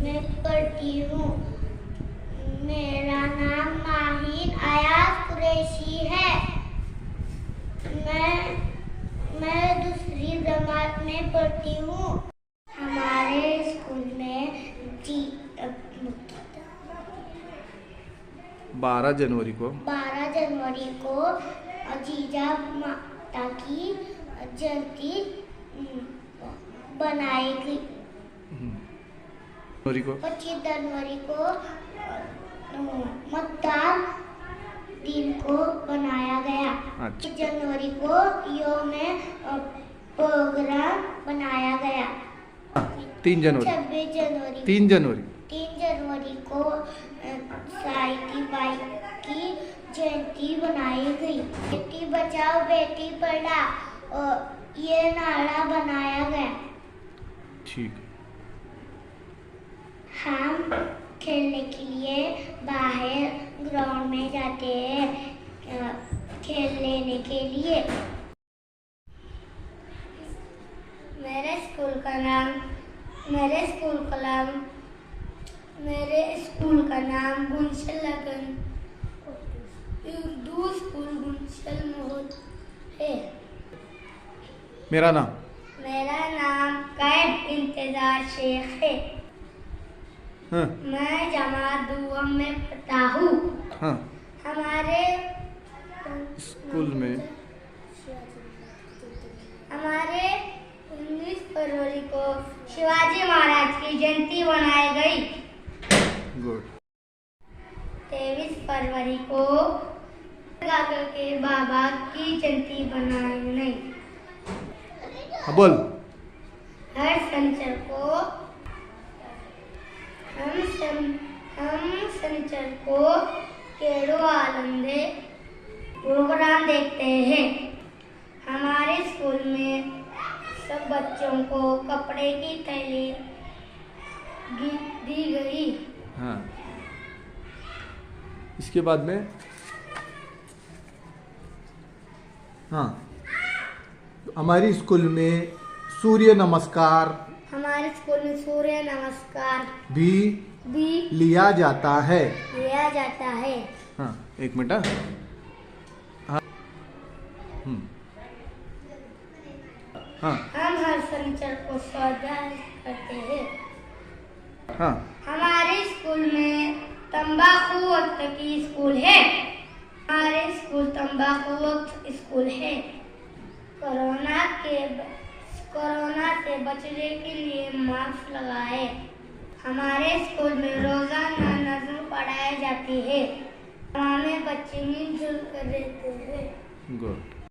में पढ़ती हूँ। मेरा नाम माहीन अयाज कुरैशी है। मैं दूसरी जमात में पढ़ती हूँ। हमारे स्कूल में 12 जनवरी को जीजा माता की जयंती बनाई गई। 25 जनवरी को मतदान दिन को बनाया गया। 25 जनवरी को योम प्रोग्राम बनाया गया। 3 जनवरी को सावित्रीबाई की जयंती बनाई गई। बेटी बचाओ बेटी पढ़ाओ ये नारा बनाया गया। ठीक। हम खेलने के लिए बाहर ग्राउंड में जाते हैं खेल लेने के लिए। मेरे स्कूल का नाम गुंशल लगन उर्दू स्कूल गुंशल मोहन है। मेरा नाम कैद इंतजार शेख है। मैं जमात दुआम में पढ़ता हूँ। हमारे स्कूल में 19 फरवरी को शिवाजी महाराज की जयंती बनाई गई। गुड। 23 फरवरी को गाकर के बाबा की जयंती बनाई गई। बोल। हर शनिचर को हम शनिचर को केड़ो आलंदे प्रोग्राम देखते हैं। हमारे स्कूल में सब बच्चों को कपड़े की थैली दी गई। हाँ। इसके बाद में हमारे स्कूल में सूर्य नमस्कार भी लिया जाता है। हाँ, एक मिनट। हाँ। हम हर शनिचर को स्वाध्याय करते हैं। हाँ। हमारे स्कूल में तंबाकू वक्त की स्कूल है। कोरोना से बचने के लिए मास्क लगाए। हमारे स्कूल में रोजाना नज़्म पढ़ाई जाती है। हमारे बच्चे मिलजुल कर रहते हैं। गुड।